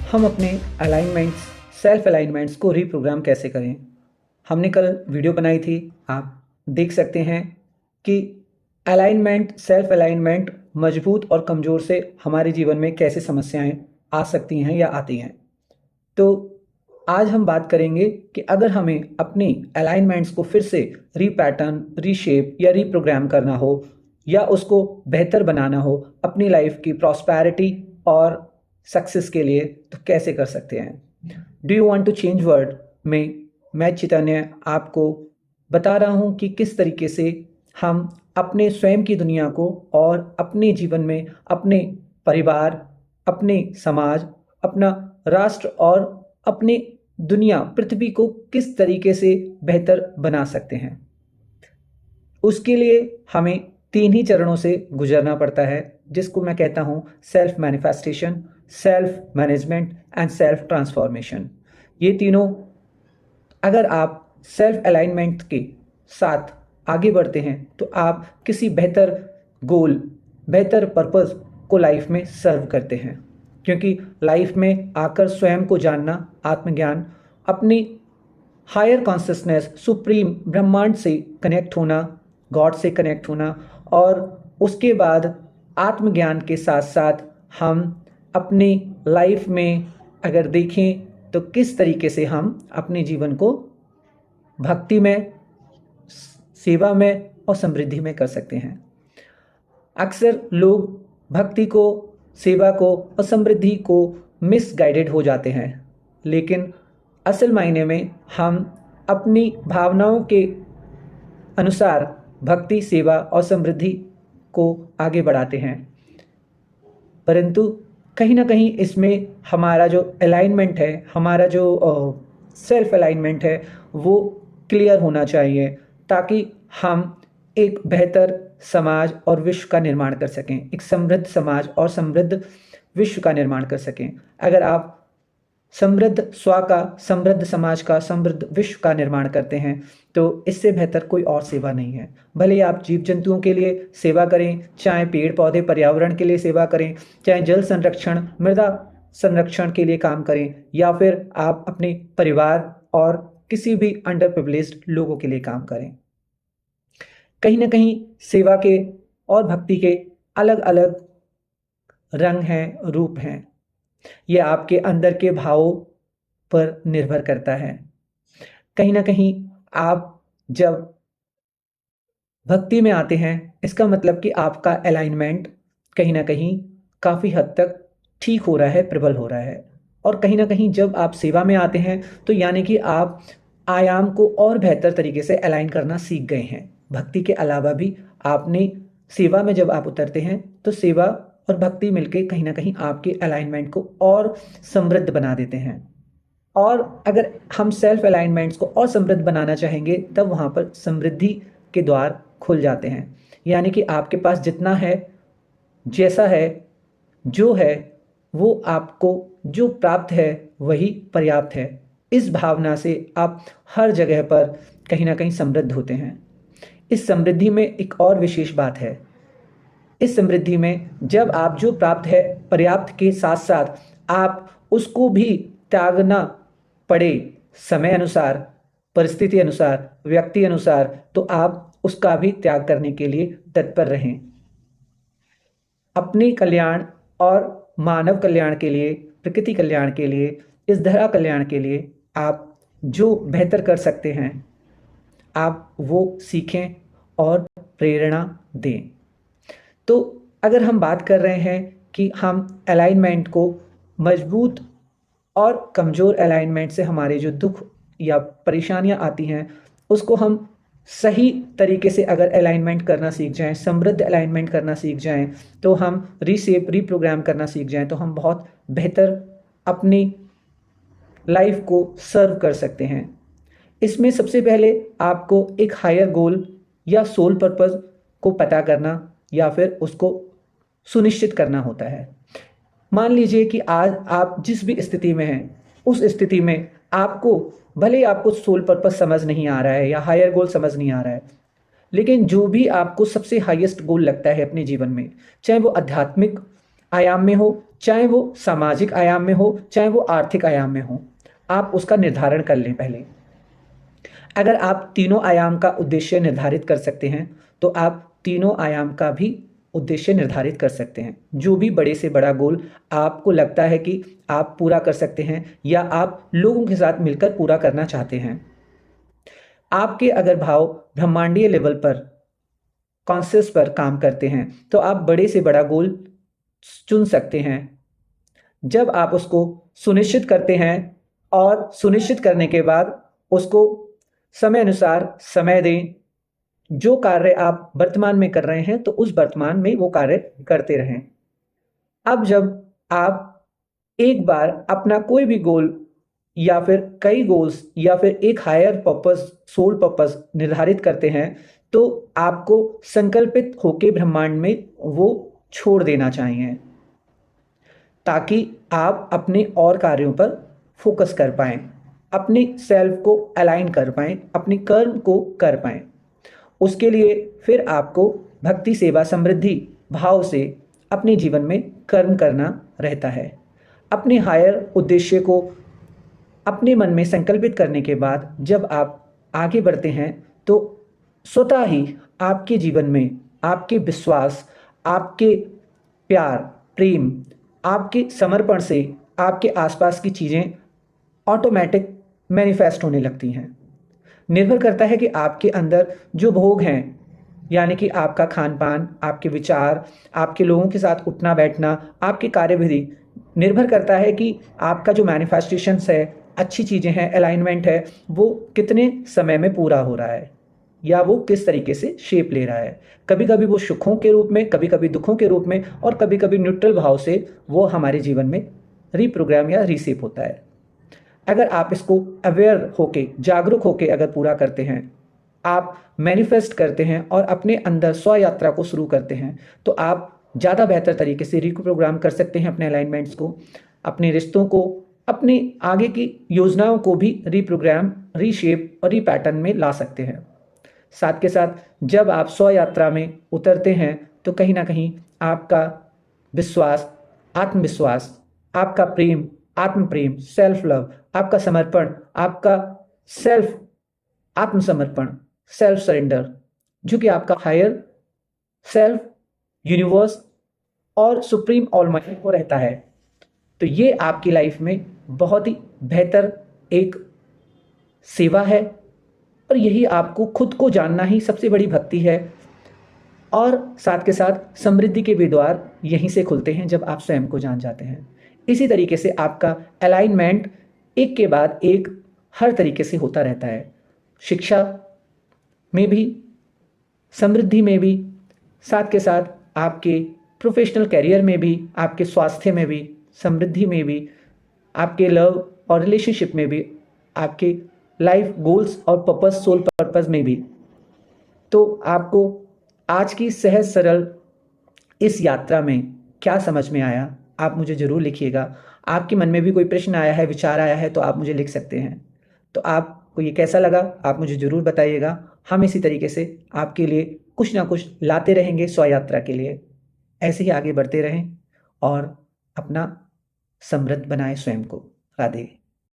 हम अपने alignments self alignments को रीप्रोग्राम कैसे करें। हमने कल वीडियो बनाई थी, आप देख सकते हैं कि अलाइनमेंट सेल्फ अलाइनमेंट मजबूत और कमज़ोर से हमारे जीवन में कैसे समस्याएं आ सकती हैं या आती हैं। तो आज हम बात करेंगे कि अगर हमें अपनी अलाइनमेंट्स को फिर से रीपैटर्न, रीशेप या रीप्रोग्राम करना हो या उसको बेहतर बनाना हो अपनी लाइफ की प्रॉस्पैरिटी और सक्सेस के लिए, तो कैसे कर सकते हैं। Do you want to change world में मैं चैतन्य आपको बता रहा हूँ कि किस तरीके से हम अपने स्वयं की दुनिया को और अपने जीवन में अपने परिवार, अपने समाज, अपना राष्ट्र और अपनी दुनिया पृथ्वी को किस तरीके से बेहतर बना सकते हैं। उसके लिए हमें 3 ही चरणों से गुजरना पड़ता है, जिसको मैं कहता हूँ self manifestation, self management and self transformation. ये तीनों अगर आप सेल्फ अलाइनमेंट के साथ आगे बढ़ते हैं तो आप किसी बेहतर गोल, बेहतर पर्पस को लाइफ में सर्व करते हैं। क्योंकि लाइफ में आकर स्वयं को जानना, आत्मज्ञान, अपनी हायर कॉन्शियसनेस, सुप्रीम ब्रह्मांड से कनेक्ट होना, गॉड से कनेक्ट होना, और उसके बाद आत्मज्ञान के साथ साथ हम अपनी लाइफ में अगर देखें तो किस तरीके से हम अपने जीवन को भक्ति में, सेवा में और समृद्धि में कर सकते हैं। अक्सर लोग भक्ति को, सेवा को और समृद्धि को मिसगाइडेड हो जाते हैं, लेकिन असल मायने में हम अपनी भावनाओं के अनुसार भक्ति, सेवा और समृद्धि को आगे बढ़ाते हैं। परंतु कहीं ना कहीं इसमें हमारा जो अलाइनमेंट है, हमारा जो सेल्फ अलाइनमेंट है, वो क्लियर होना चाहिए, ताकि हम एक बेहतर समाज और विश्व का निर्माण कर सकें, एक समृद्ध समाज और समृद्ध विश्व का निर्माण कर सकें। अगर आप समृद्ध स्व का, समृद्ध समाज का, समृद्ध विश्व का निर्माण करते हैं तो इससे बेहतर कोई और सेवा नहीं है। भले ही आप जीव जंतुओं के लिए सेवा करें, चाहे पेड़ पौधे पर्यावरण के लिए सेवा करें, चाहे जल संरक्षण, मृदा संरक्षण के लिए काम करें, या फिर आप अपने परिवार और किसी भी अंडर प्रिविलेज्ड लोगों के लिए काम करें। कहीं ना कहीं सेवा के और भक्ति के अलग अलग रंग हैं, रूप हैं। यह आपके अंदर के भावों पर निर्भर करता है। कहीं ना कहीं आप जब भक्ति में आते हैं, इसका मतलब कि आपका अलाइनमेंट कहीं ना कहीं काफ़ी हद तक ठीक हो रहा है, प्रबल हो रहा है। और कहीं ना कहीं जब आप सेवा में आते हैं तो यानी कि आप आयाम को और बेहतर तरीके से अलाइन करना सीख गए हैं। भक्ति के अलावा भी आपने सेवा में जब आप उतरते हैं तो सेवा और भक्ति मिलके कहीं ना कहीं आपके अलाइनमेंट को और समृद्ध बना देते हैं। और अगर हम सेल्फ अलाइनमेंट्स को और समृद्ध बनाना चाहेंगे तब वहाँ पर समृद्धि के द्वार खुल जाते हैं। यानी कि आपके पास जितना है, जैसा है, जो है, वो आपको जो प्राप्त है वही पर्याप्त है। इस भावना से आप हर जगह पर कहीं ना कहीं समृद्ध होते हैं। इस समृद्धि में एक और विशेष बात है। इस समृद्धि में जब आप जो प्राप्त है पर्याप्त के साथ साथ आप उसको भी त्यागना पड़े समय अनुसार, परिस्थिति अनुसार, व्यक्ति अनुसार, तो आप उसका भी त्याग करने के लिए तत्पर रहें। अपने कल्याण और मानव कल्याण के लिए, प्रकृति कल्याण के लिए, इस धरा कल्याण के लिए आप जो बेहतर कर सकते हैं आप वो सीखें और प्रेरणा दें। तो अगर हम बात कर रहे हैं कि हम अलाइनमेंट को मजबूत और कमज़ोर अलाइनमेंट से हमारे जो दुख या परेशानियां आती हैं उसको हम सही तरीके से अगर अलाइनमेंट करना सीख जाएं, समृद्ध अलाइनमेंट करना सीख जाएं, तो हम रीशेप, रीप्रोग्राम करना सीख जाएं, तो हम बहुत बेहतर अपनी लाइफ को सर्व कर सकते हैं। इसमें सबसे पहले आपको एक हायर गोल या सोल पर्पस को पता करना या फिर उसको सुनिश्चित करना होता है। मान लीजिए कि आज आप जिस भी स्थिति में हैं, उस स्थिति में आपको, भले ही आपको सोल पर्पस समझ नहीं आ रहा है या हायर गोल समझ नहीं आ रहा है, लेकिन जो भी आपको सबसे हाईएस्ट गोल लगता है अपने जीवन में, चाहे वो आध्यात्मिक आयाम में हो, चाहे वो सामाजिक आयाम में हो, चाहे वो आर्थिक आयाम में हो, आप उसका निर्धारण कर लें पहले। अगर आप तीनों आयाम का उद्देश्य निर्धारित कर सकते हैं तो आप तीनों आयाम का भी उद्देश्य निर्धारित कर सकते हैं। जो भी बड़े से बड़ा गोल आपको लगता है कि आप पूरा कर सकते हैं या आप लोगों के साथ मिलकर पूरा करना चाहते हैं। आपके अगर भाव ब्रह्मांडीय लेवल पर कॉन्शियस पर काम करते हैं तो आप बड़े से बड़ा गोल चुन सकते हैं। जब आप उसको सुनिश्चित करते हैं और सुनिश्चित करने के बाद उसको समय अनुसार समय दें। जो कार्य आप वर्तमान में कर रहे हैं तो उस वर्तमान में वो कार्य करते रहें। अब जब आप एक बार अपना कोई भी गोल या फिर कई गोल्स या फिर एक हायर पर्पस, सोल पर्पस निर्धारित करते हैं तो आपको संकल्पित होके ब्रह्मांड में वो छोड़ देना चाहिए ताकि आप अपने और कार्यों पर फोकस कर पाएं, अपने सेल्फ को अलाइन कर पाएं, अपने कर्म को कर पाएं। उसके लिए फिर आपको भक्ति सेवा समृद्धि भाव से अपने जीवन में कर्म करना रहता है। अपने हायर उद्देश्य को अपने मन में संकल्पित करने के बाद जब आप आगे बढ़ते हैं तो स्वतः ही आपके जीवन में आपके विश्वास, आपके प्यार, प्रेम, आपके समर्पण से आपके आसपास की चीज़ें ऑटोमेटिक मैनिफेस्ट होने लगती हैं। निर्भर करता है कि आपके अंदर जो भोग हैं, यानी कि आपका खान पान, आपके विचार, आपके लोगों के साथ उठना बैठना, आपकी कार्यविधि, निर्भर करता है कि आपका जो मैनिफेस्टेशंस है, अच्छी चीज़ें हैं, अलाइनमेंट है, वो कितने समय में पूरा हो रहा है या वो किस तरीके से शेप ले रहा है। कभी कभी वो सुखों के रूप में, कभी कभी दुखों के रूप में और कभी कभी न्यूट्रल भाव से वो हमारे जीवन में रीप्रोग्राम या रीसेप होता है। अगर आप इसको अवेयर होके, जागरूक होके अगर पूरा करते हैं, आप मैनिफेस्ट करते हैं और अपने अंदर स्व यात्रा को शुरू करते हैं तो आप ज़्यादा बेहतर तरीके से रिप्रोग्राम कर सकते हैं अपने अलाइनमेंट्स को, अपने रिश्तों को, अपनी आगे की योजनाओं को भी रिप्रोग्राम, रीशेप और रीपैटर्न में ला सकते हैं। साथ के साथ जब आप स्व यात्रा में उतरते हैं तो कहीं ना कहीं आपका विश्वास, आत्मविश्वास, आपका प्रेम, आत्म प्रेम, सेल्फ लव, आपका समर्पण, आपका सेल्फ आत्मसमर्पण, सेल्फ सरेंडर, जो कि आपका हायर सेल्फ, यूनिवर्स और सुप्रीम ऑलमाइटी को रहता है, तो ये आपकी लाइफ में बहुत ही बेहतर एक सेवा है और यही आपको खुद को जानना ही सबसे बड़ी भक्ति है। और साथ के साथ समृद्धि के भी द्वार यहीं से खुलते हैं जब आप स्वयं को जान जाते हैं। इसी तरीके से आपका अलाइनमेंट एक के बाद एक हर तरीके से होता रहता है, शिक्षा में भी, समृद्धि में भी, साथ के साथ आपके प्रोफेशनल करियर में भी, आपके स्वास्थ्य में भी, समृद्धि में भी, आपके लव और रिलेशनशिप में भी, आपके लाइफ गोल्स और पर्पस, सोल पर्पस में भी। तो आपको आज की सहज सरल इस यात्रा में क्या समझ में आया, आप मुझे ज़रूर लिखिएगा। आपके मन में भी कोई प्रश्न आया है, विचार आया है तो आप मुझे लिख सकते हैं। तो आपको ये कैसा लगा आप मुझे ज़रूर बताइएगा। हम इसी तरीके से आपके लिए कुछ ना कुछ लाते रहेंगे स्व यात्रा के लिए। ऐसे ही आगे बढ़ते रहें और अपना समृद्ध बनाएं स्वयं को। राधे।